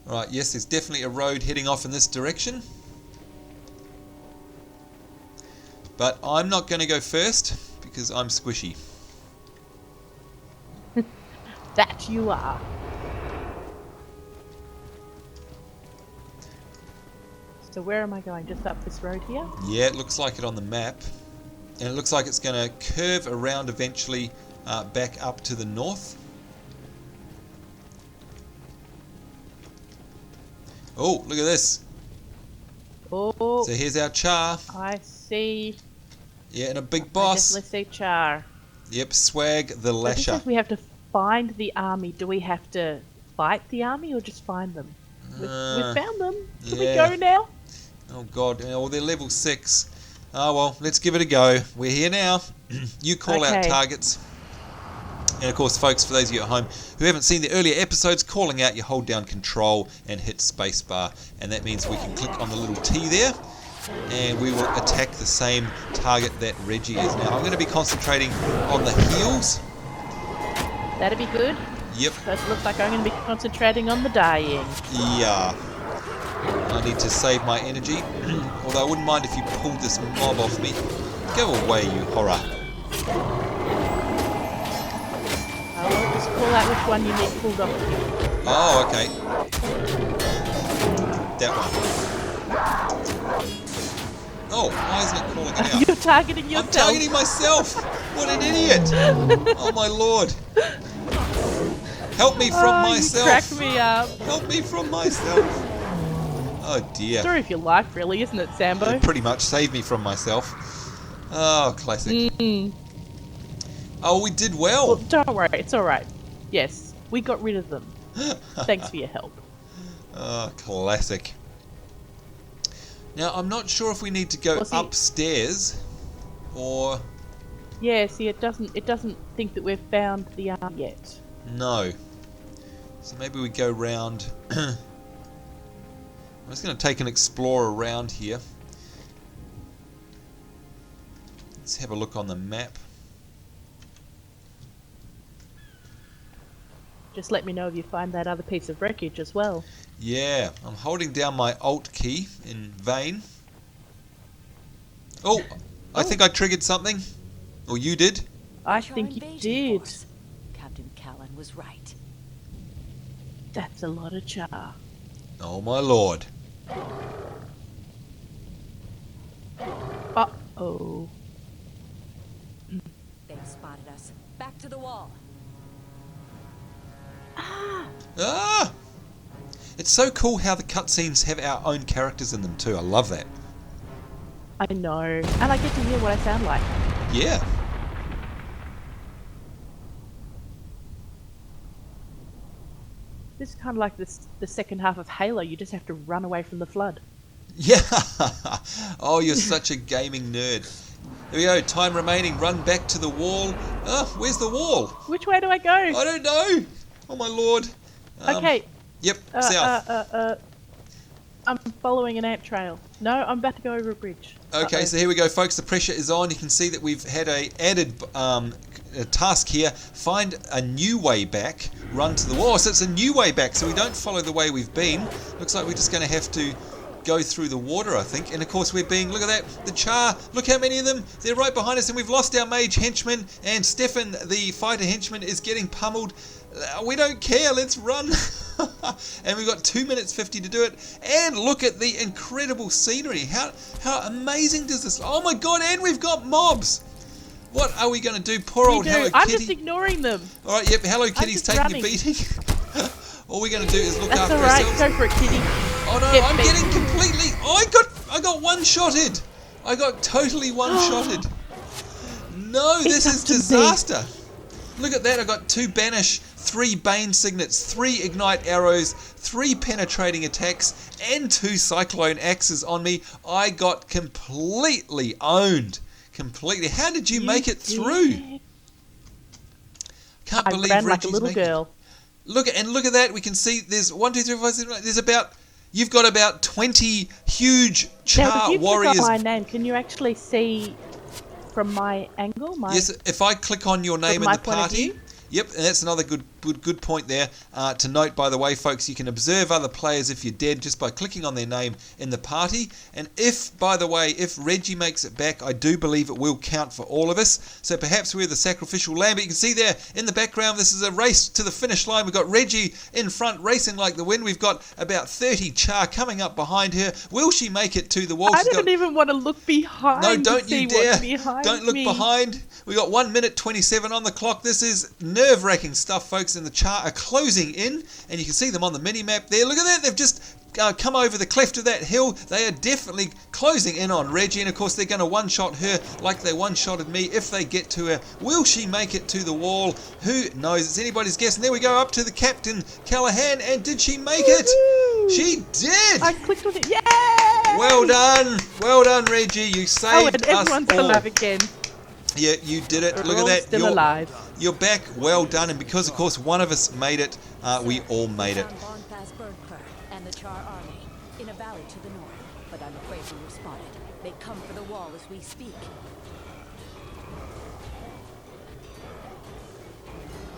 Alright, yes, there's definitely a road heading off in this direction. But I'm not going to go first, because I'm squishy. That you are. So where am I going? Just up this road here? Yeah, it looks like it on the map. And it looks like it's going to curve around eventually back up to the north. Oh, look at this. Oh. So here's our char. I see. Yeah, and a big boss. Let's see char. Yep, Swag the So Lasher. this says we have to find the army. Do we have to fight the army or just find them? We've found them. Can we go now? Oh god, oh, they're level 6. Oh well, let's give it a go. We're here now. You call out targets. And of course, folks, for those of you at home who haven't seen the earlier episodes, calling out, you hold down control and hit spacebar. And that means we can click on the little T there. And we will attack the same target that Reggie is. Now, I'm going to be concentrating on the heals. That'd be good. Yep. So it looks like I'm going to be concentrating on the dying. Yeah. I need to save my energy. Although I wouldn't mind if you pulled this mob off me. Go away, you horror. I'll just call out which one you need pulled off of you. Oh, okay. That one. Oh, why isn't it calling it out? You're targeting yourself. I'm targeting myself. What an idiot. Oh, my lord. Help me from myself. You cracked me up. Help me from myself. Oh, dear. Story of your life, really, isn't it, Sambo? It pretty much saved me from myself. Oh, classic. Oh, we did Well, well. don't worry, it's alright. Yes, we got rid of them. Thanks for your help. Oh, classic. Now, I'm not sure if we need to go upstairs or... Yeah, see, it doesn't think that we've found the arm yet. No. So maybe we go round... I'm just going to take an explorer around here. Let's have a look on the map. Just let me know if you find that other piece of wreckage as well. Yeah, I'm holding down my Alt key in vain. Oh, I think I triggered something. Or you did. I think you did. Captain Callan was right. That's a lot of char. Oh my lord. Uh-oh. They've spotted us. Back to the wall. Ah! It's so cool how the cutscenes have our own characters in them too. I love that. I know. And I get to hear what I sound like. Yeah. This is kind of like the second half of Halo. You just have to run away from the flood. Yeah. Oh, you're such a gaming nerd. Here we go. Time remaining. Run back to the wall. Oh, where's the wall? Which way do I go? I don't know. Oh my lord. Okay. Yep. South. I'm following an ant trail. No, I'm about to go over a bridge. Okay, so here we go, folks. The pressure is on. You can see that we've had a added task here. Find a new way back. Run to the wall. So it's a new way back. So we don't follow the way we've been. Looks like we're just going to have to go through the water, I think. And of course we're being, look at that, the char, look how many of them, they're right behind us, and we've lost our mage henchman, and Stefan, the fighter henchman, is getting pummeled. We don't care, let's run. And we've got 2 minutes 50 to do it. And look at the incredible scenery. How amazing does this, oh my god, and we've got mobs. What are we going to do? Poor old Hello Kitty. I'm just ignoring them. Alright, yep, Hello Kitty's taking running. a beating. All we're going to do is look That's after alright, ourselves. go for it, Kitty. Oh no, I'm getting completely... Oh, I got one-shotted. I got totally one-shotted. No, this is disaster. Look at that, I got 2 banish, 3 bane signets, 3 ignite arrows, 3 penetrating attacks, and 2 cyclone axes on me. I got completely owned. Completely. How did you make it through? Can't believe I ran Reggie's like a little girl. Look at that. We can see there's 1, 2, 3, 4, 5, 6, 7, 8. There's about, you've got about 20 huge char if you warriors. click on my name, can you actually see from my angle? Yes, if I click on your name in the party. View? Yep, and that's another good point there to note, by the way, folks. You can observe other players if you're dead just by clicking on their name in the party. And if, by the way, if Reggie makes it back, I do believe it will count for all of us. So perhaps we're the sacrificial lamb. But you can see there in the background, this is a race to the finish line. We've got Reggie in front, racing like the wind. We've got about 30 char coming up behind her. Will she make it to the wall? I don't even want to look behind. No, don't to see you dare. What's behind Don't look me. behind. We got 1 minute 27 on the clock. This is nerve-wracking stuff, folks, and the char are closing in, and you can see them on the mini-map there. Look at that, they've just come over the cleft of that hill. They are definitely closing in on Reggie, and of course they're going to one-shot her like they one-shotted me if they get to her. Will she make it to the wall? Who knows? It's anybody's guess. And there we go, up to the Captain Callahan, and did she make it? She did! I clicked on it. Yay! Well done, Reggie. You saved and everyone's us all. alive again. Yeah, you did it. We're Look all at that. still alive. You're back. Well done. And because, of course, one of us made it, we all made it. Sambonz has Birdcur and the Char army in a valley to the north, but I'm afraid we were spotted. They come for the wall as we speak.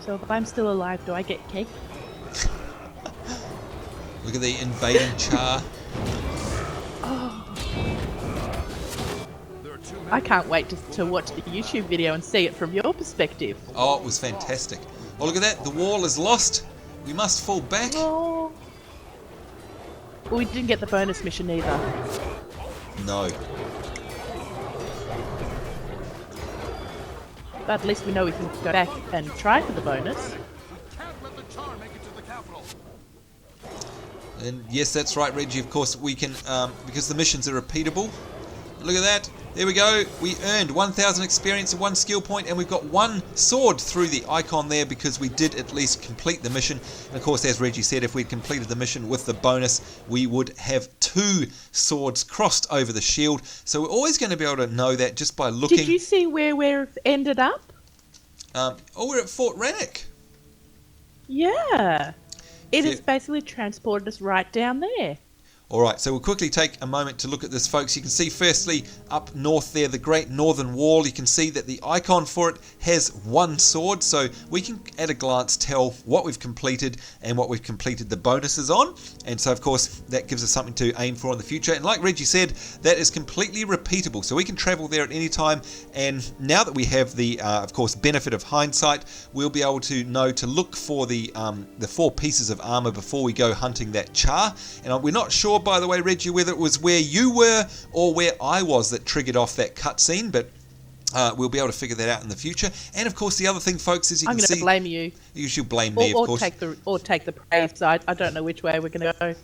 So if I'm still alive, do I get cake? Look at the invading char. I can't wait to watch the YouTube video and see it from your perspective. Oh, it was fantastic. Oh, look at that. The wall is lost. We must fall back. Oh. Well, we didn't get the bonus mission either. No. But at least we know we can go back and try for the bonus. And yes, that's right, Reggie. Of course, we can, because the missions are repeatable. Look at that. There we go. We earned 1,000 experience and 1 skill point, and we've got 1 sword through the icon there because we did at least complete the mission. And of course, as Reggie said, if we'd completed the mission with the bonus, we would have 2 swords crossed over the shield. So we're always going to be able to know that just by looking. Did you see where we've ended up? We're at Fort Rannoch. Yeah. It has basically transported us right down there. Alright, so we'll quickly take a moment to look at this, folks. You can see firstly up north there, the Great Northern Wall. You can see that the icon for it has 1 sword, so we can at a glance tell what we've completed and what we've completed the bonuses on. And so of course that gives us something to aim for in the future. And like Reggie said, that is completely repeatable, so we can travel there at any time. And now that we have the of course benefit of hindsight, we'll be able to know to look for the 4 pieces of armor before we go hunting that char. And we're not sure, by the way, Reggie, whether it was where you were or where I was that triggered off that cutscene, but we'll be able to figure that out in the future. And of course, the other thing, folks, is you can see. I'm going to blame you. You should blame me, of course. Or take the praise side. I don't know which way we're going to go.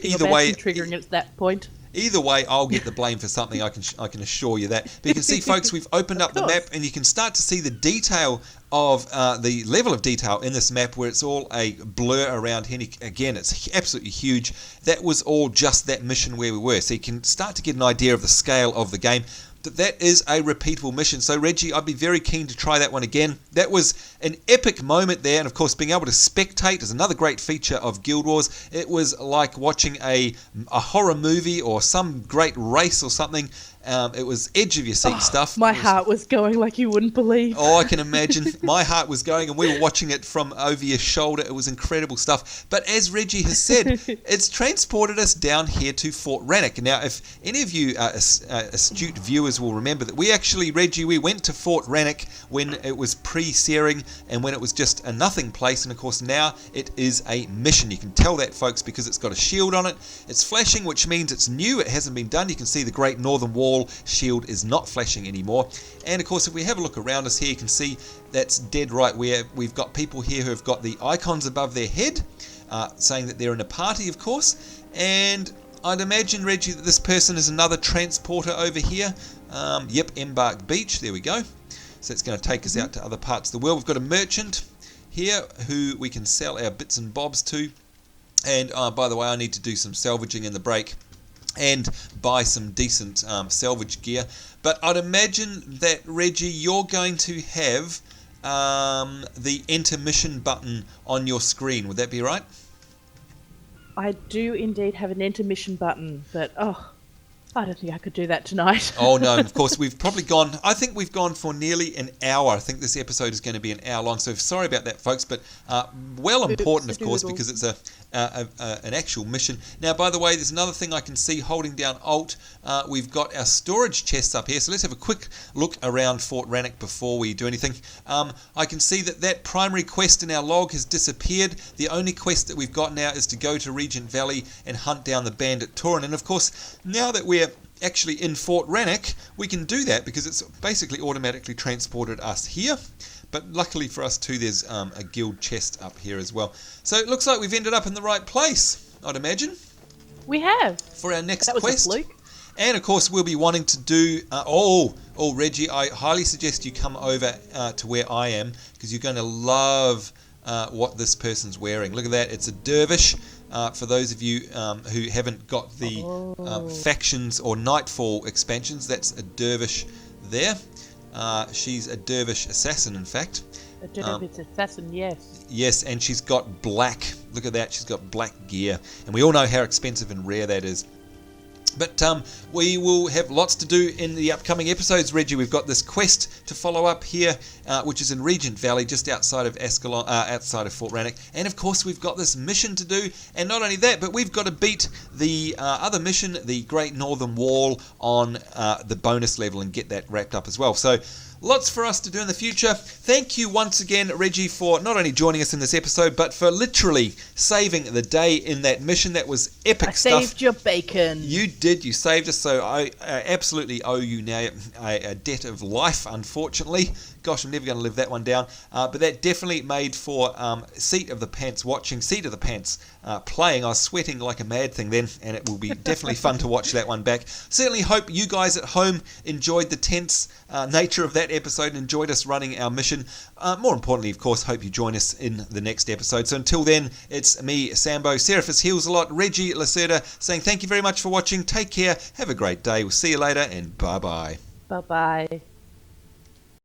Either way, triggering at that point. Either way, I'll get the blame for something, I can assure you that. But you can see, folks, we've opened up the map, and you can start to see the detail of the level of detail in this map, where it's all a blur around here. Again, it's absolutely huge. That was all just that mission where we were. So you can start to get an idea of the scale of the game. That is a repeatable mission. So Reggie, I'd be very keen to try that one again. That was an epic moment there, and of course being able to spectate is another great feature of Guild Wars. It was like watching a horror movie or some great race or something. It was edge of your seat stuff. My heart was going like you wouldn't believe. Oh, I can imagine. My heart was going, and we were watching it from over your shoulder. It was incredible stuff. But as Reggie has said, it's transported us down here to Fort Rannoch. Now, if any of you astute viewers will remember that we actually, Reggie, we went to Fort Rannoch when it was pre-searing and when it was just a nothing place. And of course now it is a mission. You can tell that, folks, because it's got a shield on it. It's flashing, which means it's new. It hasn't been done. You can see the Great Northern Wall shield is not flashing anymore. And of course, if we have a look around us here, you can see that's dead right where we've got people here who have got the icons above their head, saying that they're in a party, of course. And I'd imagine, Reggie, that this person is another transporter over here. Yep, Embark Beach, there we go. So it's going to take us out to other parts of the world. We've got a merchant here who we can sell our bits and bobs to. And by the way, I need to do some salvaging in the break and buy some decent salvage gear. But I'd imagine that, Reggie, you're going to have the enter mission button on your screen. Would that be right? I do indeed have an intermission button, but I don't think I could do that tonight. Oh no, of course we've probably gone, I think we've gone for nearly an hour. I think this episode is going to be an hour long, so sorry about that, folks, but important, of course, because it's an actual mission. Now, by the way, there's another thing I can see holding down Alt. We've got our storage chests up here, so let's have a quick look around Fort Rannoch before we do anything. I can see that primary quest in our log has disappeared. The only quest that we've got now is to go to Regent Valley and hunt down the bandit Tauren. And of course, now that we're actually in Fort Rannoch, we can do that because it's basically automatically transported us here. But luckily for us too, there's a guild chest up here as well. So it looks like we've ended up in the right place, I'd imagine. We have. For our next quest. That was a fluke. And of course we'll be wanting to do... Reggie, I highly suggest you come over to where I am, because you're going to love what this person's wearing. Look at that, it's a dervish. For those of you who haven't got the factions or Nightfall expansions, that's a dervish there. She's a dervish assassin, in fact. A dervish assassin, yes. Yes, and she's got black. Look at that, she's got black gear. And we all know how expensive and rare that is. But we will have lots to do in the upcoming episodes, Reggie. We've got this quest to follow up here, which is in Regent Valley, just outside of Escalon, outside of Fort Rannoch. And of course, we've got this mission to do. And not only that, but we've got to beat the other mission, the Great Northern Wall, on the bonus level and get that wrapped up as well. So lots for us to do in the future. Thank you once again, Reggie, for not only joining us in this episode, but for literally saving the day in that mission. That was epic stuff. I saved your bacon. You did. You saved us. So I absolutely owe you now a debt of life, unfortunately. Gosh, I'm never going to live that one down. But that definitely made for Seat of the Pants playing. I was sweating like a mad thing then, and it will be definitely fun to watch that one back. Certainly hope you guys at home enjoyed the tense nature of that episode and enjoyed us running our mission. More importantly, of course, hope you join us in the next episode. So until then, it's me, Sambo, Seraphis Heals a Lot, Reggie Lacerda, saying thank you very much for watching. Take care. Have a great day. We'll see you later, and bye-bye. Bye-bye.